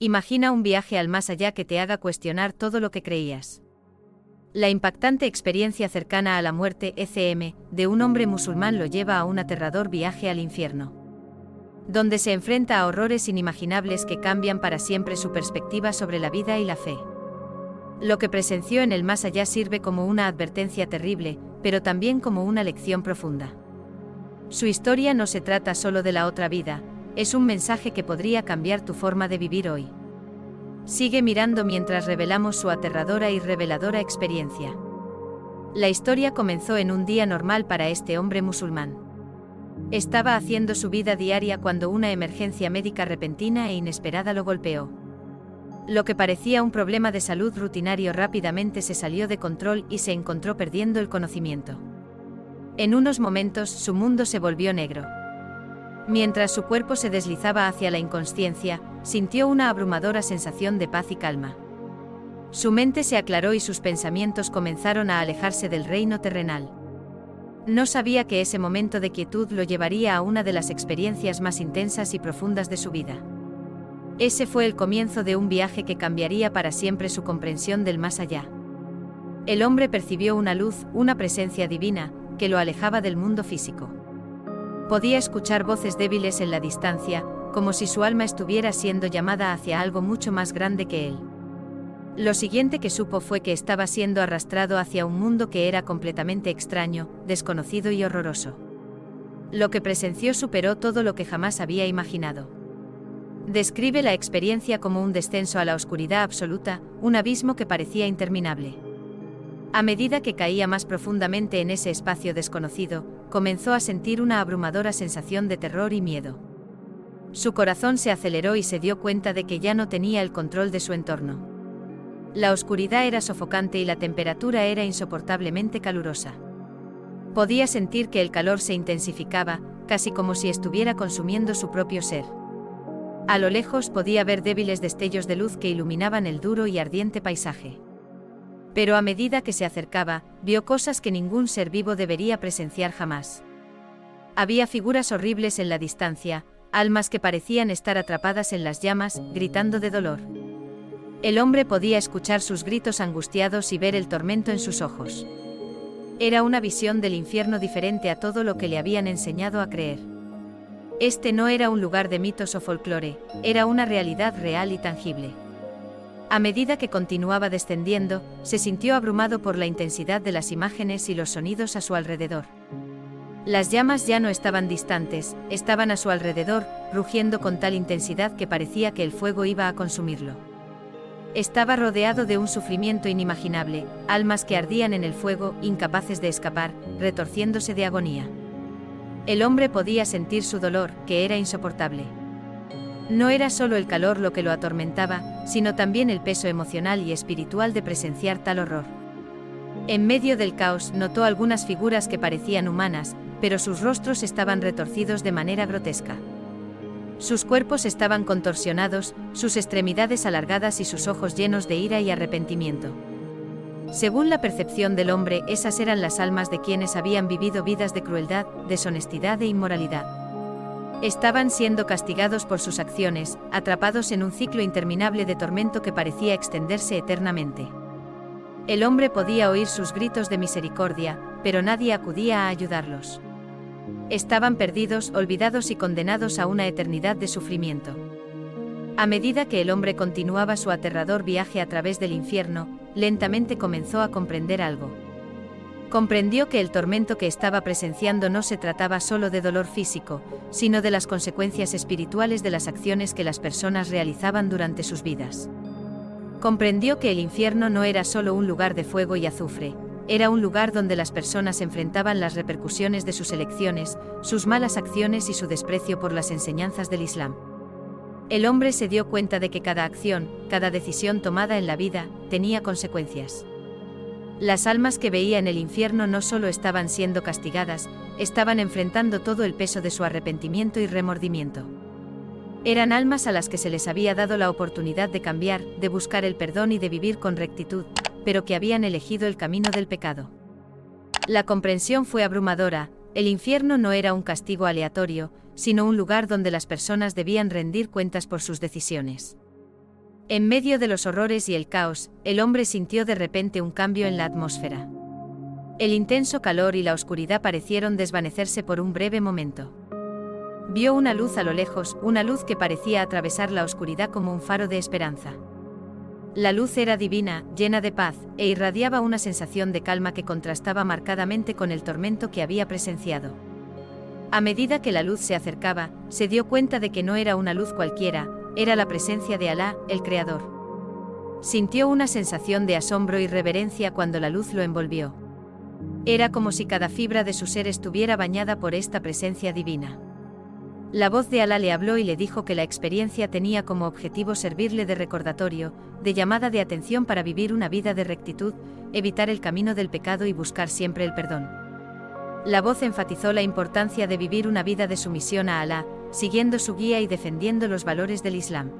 Imagina un viaje al más allá que te haga cuestionar todo lo que creías. La impactante experiencia cercana a la muerte ECM de un hombre musulmán lo lleva a un aterrador viaje al infierno, donde se enfrenta a horrores inimaginables que cambian para siempre su perspectiva sobre la vida y la fe. Lo que presenció en el más allá sirve como una advertencia terrible, pero también como una lección profunda. Su historia no se trata solo de la otra vida, es un mensaje que podría cambiar tu forma de vivir hoy. Sigue mirando mientras revelamos su aterradora y reveladora experiencia. La historia comenzó en un día normal para este hombre musulmán. Estaba haciendo su vida diaria cuando una emergencia médica repentina e inesperada lo golpeó. Lo que parecía un problema de salud rutinario rápidamente se salió de control y se encontró perdiendo el conocimiento. En unos momentos su mundo se volvió negro. Mientras su cuerpo se deslizaba hacia la inconsciencia, sintió una abrumadora sensación de paz y calma. Su mente se aclaró y sus pensamientos comenzaron a alejarse del reino terrenal. No sabía que ese momento de quietud lo llevaría a una de las experiencias más intensas y profundas de su vida. Ese fue el comienzo de un viaje que cambiaría para siempre su comprensión del más allá. El hombre percibió una luz, una presencia divina, que lo alejaba del mundo físico. Podía escuchar voces débiles en la distancia, como si su alma estuviera siendo llamada hacia algo mucho más grande que él. Lo siguiente que supo fue que estaba siendo arrastrado hacia un mundo que era completamente extraño, desconocido y horroroso. Lo que presenció superó todo lo que jamás había imaginado. Describe la experiencia como un descenso a la oscuridad absoluta, un abismo que parecía interminable. A medida que caía más profundamente en ese espacio desconocido, comenzó a sentir una abrumadora sensación de terror y miedo. Su corazón se aceleró y se dio cuenta de que ya no tenía el control de su entorno. La oscuridad era sofocante y la temperatura era insoportablemente calurosa. Podía sentir que el calor se intensificaba, casi como si estuviera consumiendo su propio ser. A lo lejos podía ver débiles destellos de luz que iluminaban el duro y ardiente paisaje. Pero a medida que se acercaba, vio cosas que ningún ser vivo debería presenciar jamás. Había figuras horribles en la distancia, almas que parecían estar atrapadas en las llamas, gritando de dolor. El hombre podía escuchar sus gritos angustiados y ver el tormento en sus ojos. Era una visión del infierno diferente a todo lo que le habían enseñado a creer. Este no era un lugar de mitos o folclore, era una realidad real y tangible. A medida que continuaba descendiendo, se sintió abrumado por la intensidad de las imágenes y los sonidos a su alrededor. Las llamas ya no estaban distantes, estaban a su alrededor, rugiendo con tal intensidad que parecía que el fuego iba a consumirlo. Estaba rodeado de un sufrimiento inimaginable, almas que ardían en el fuego, incapaces de escapar, retorciéndose de agonía. El hombre podía sentir su dolor, que era insoportable. No era solo el calor lo que lo atormentaba, sino también el peso emocional y espiritual de presenciar tal horror. En medio del caos notó algunas figuras que parecían humanas, pero sus rostros estaban retorcidos de manera grotesca. Sus cuerpos estaban contorsionados, sus extremidades alargadas y sus ojos llenos de ira y arrepentimiento. Según la percepción del hombre, esas eran las almas de quienes habían vivido vidas de crueldad, deshonestidad e inmoralidad. Estaban siendo castigados por sus acciones, atrapados en un ciclo interminable de tormento que parecía extenderse eternamente. El hombre podía oír sus gritos de misericordia, pero nadie acudía a ayudarlos. Estaban perdidos, olvidados y condenados a una eternidad de sufrimiento. A medida que el hombre continuaba su aterrador viaje a través del infierno, lentamente comenzó a comprender algo. Comprendió que el tormento que estaba presenciando no se trataba solo de dolor físico, sino de las consecuencias espirituales de las acciones que las personas realizaban durante sus vidas. Comprendió que el infierno no era solo un lugar de fuego y azufre, era un lugar donde las personas enfrentaban las repercusiones de sus elecciones, sus malas acciones y su desprecio por las enseñanzas del Islam. El hombre se dio cuenta de que cada acción, cada decisión tomada en la vida, tenía consecuencias. Las almas que veía en el infierno no solo estaban siendo castigadas, estaban enfrentando todo el peso de su arrepentimiento y remordimiento. Eran almas a las que se les había dado la oportunidad de cambiar, de buscar el perdón y de vivir con rectitud, pero que habían elegido el camino del pecado. La comprensión fue abrumadora, el infierno no era un castigo aleatorio, sino un lugar donde las personas debían rendir cuentas por sus decisiones. En medio de los horrores y el caos, el hombre sintió de repente un cambio en la atmósfera. El intenso calor y la oscuridad parecieron desvanecerse por un breve momento. Vio una luz a lo lejos, una luz que parecía atravesar la oscuridad como un faro de esperanza. La luz era divina, llena de paz, e irradiaba una sensación de calma que contrastaba marcadamente con el tormento que había presenciado. A medida que la luz se acercaba, se dio cuenta de que no era una luz cualquiera, era la presencia de Alá, el Creador. Sintió una sensación de asombro y reverencia cuando la luz lo envolvió. Era como si cada fibra de su ser estuviera bañada por esta presencia divina. La voz de Alá le habló y le dijo que la experiencia tenía como objetivo servirle de recordatorio, de llamada de atención para vivir una vida de rectitud, evitar el camino del pecado y buscar siempre el perdón. La voz enfatizó la importancia de vivir una vida de sumisión a Alá, siguiendo su guía y defendiendo los valores del Islam.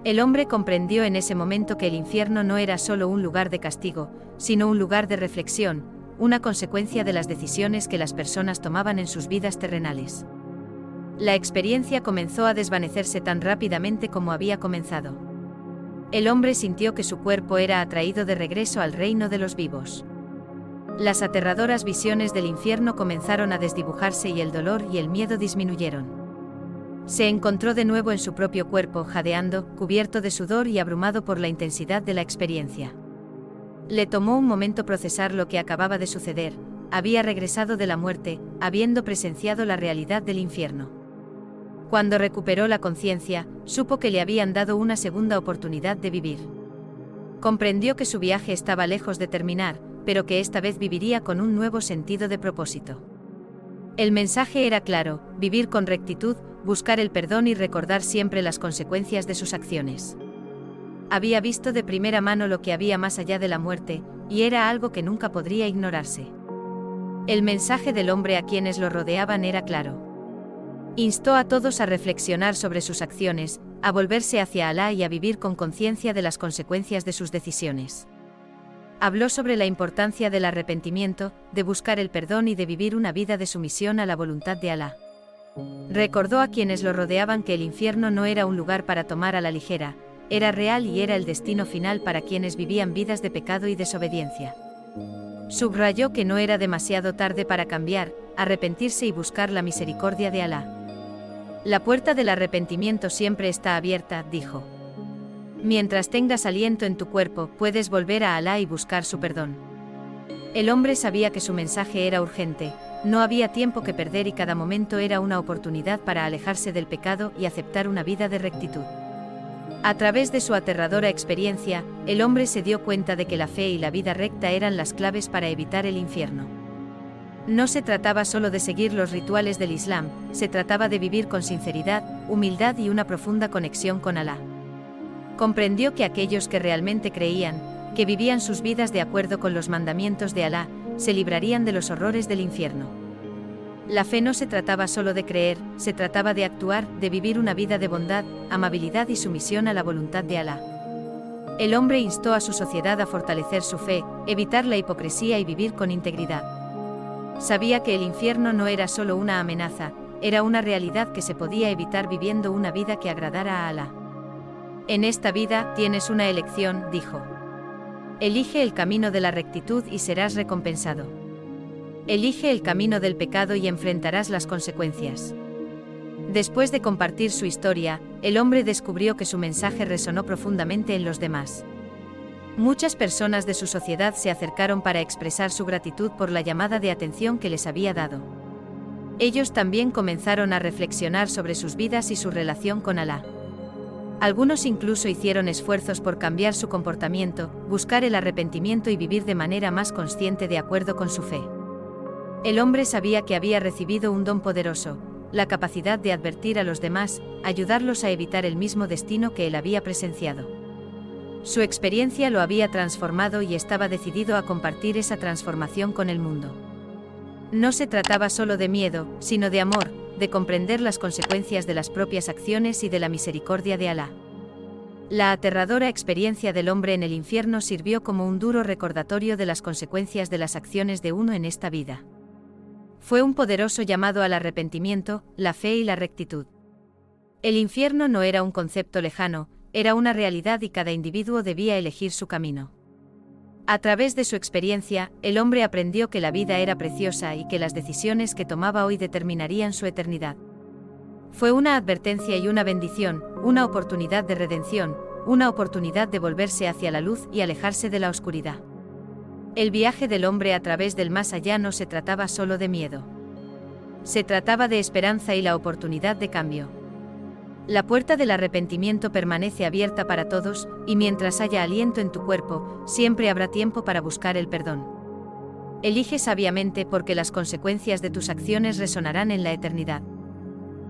El hombre comprendió en ese momento que el infierno no era solo un lugar de castigo, sino un lugar de reflexión, una consecuencia de las decisiones que las personas tomaban en sus vidas terrenales. La experiencia comenzó a desvanecerse tan rápidamente como había comenzado. El hombre sintió que su cuerpo era atraído de regreso al reino de los vivos. Las aterradoras visiones del infierno comenzaron a desdibujarse y el dolor y el miedo disminuyeron. Se encontró de nuevo en su propio cuerpo, jadeando, cubierto de sudor y abrumado por la intensidad de la experiencia. Le tomó un momento procesar lo que acababa de suceder. Había regresado de la muerte, habiendo presenciado la realidad del infierno. Cuando recuperó la conciencia, supo que le habían dado una segunda oportunidad de vivir. Comprendió que su viaje estaba lejos de terminar, pero que esta vez viviría con un nuevo sentido de propósito. El mensaje era claro: vivir con rectitud, buscar el perdón y recordar siempre las consecuencias de sus acciones. Había visto de primera mano lo que había más allá de la muerte, y era algo que nunca podría ignorarse. El mensaje del hombre a quienes lo rodeaban era claro. Instó a todos a reflexionar sobre sus acciones, a volverse hacia Alá y a vivir con conciencia de las consecuencias de sus decisiones. Habló sobre la importancia del arrepentimiento, de buscar el perdón y de vivir una vida de sumisión a la voluntad de Alá. Recordó a quienes lo rodeaban que el infierno no era un lugar para tomar a la ligera, era real y era el destino final para quienes vivían vidas de pecado y desobediencia. Subrayó que no era demasiado tarde para cambiar, arrepentirse y buscar la misericordia de Alá. La puerta del arrepentimiento siempre está abierta, dijo. Mientras tengas aliento en tu cuerpo, puedes volver a Alá y buscar su perdón. El hombre sabía que su mensaje era urgente, no había tiempo que perder y cada momento era una oportunidad para alejarse del pecado y aceptar una vida de rectitud. A través de su aterradora experiencia, el hombre se dio cuenta de que la fe y la vida recta eran las claves para evitar el infierno. No se trataba solo de seguir los rituales del Islam, se trataba de vivir con sinceridad, humildad y una profunda conexión con Alá. Comprendió que aquellos que realmente creían, que vivían sus vidas de acuerdo con los mandamientos de Alá, se librarían de los horrores del infierno. La fe no se trataba solo de creer, se trataba de actuar, de vivir una vida de bondad, amabilidad y sumisión a la voluntad de Alá. El hombre instó a su sociedad a fortalecer su fe, evitar la hipocresía y vivir con integridad. Sabía que el infierno no era solo una amenaza, era una realidad que se podía evitar viviendo una vida que agradara a Alá. En esta vida tienes una elección, dijo. Elige el camino de la rectitud y serás recompensado. Elige el camino del pecado y enfrentarás las consecuencias. Después de compartir su historia, el hombre descubrió que su mensaje resonó profundamente en los demás. Muchas personas de su sociedad se acercaron para expresar su gratitud por la llamada de atención que les había dado. Ellos también comenzaron a reflexionar sobre sus vidas y su relación con Alá. Algunos incluso hicieron esfuerzos por cambiar su comportamiento, buscar el arrepentimiento y vivir de manera más consciente de acuerdo con su fe. El hombre sabía que había recibido un don poderoso, la capacidad de advertir a los demás, ayudarlos a evitar el mismo destino que él había presenciado. Su experiencia lo había transformado y estaba decidido a compartir esa transformación con el mundo. No se trataba solo de miedo, sino de amor, de comprender las consecuencias de las propias acciones y de la misericordia de Alá. La aterradora experiencia del hombre en el infierno sirvió como un duro recordatorio de las consecuencias de las acciones de uno en esta vida. Fue un poderoso llamado al arrepentimiento, la fe y la rectitud. El infierno no era un concepto lejano, era una realidad y cada individuo debía elegir su camino. A través de su experiencia, el hombre aprendió que la vida era preciosa y que las decisiones que tomaba hoy determinarían su eternidad. Fue una advertencia y una bendición, una oportunidad de redención, una oportunidad de volverse hacia la luz y alejarse de la oscuridad. El viaje del hombre a través del más allá no se trataba solo de miedo. Se trataba de esperanza y la oportunidad de cambio. La puerta del arrepentimiento permanece abierta para todos, y mientras haya aliento en tu cuerpo, siempre habrá tiempo para buscar el perdón. Elige sabiamente porque las consecuencias de tus acciones resonarán en la eternidad.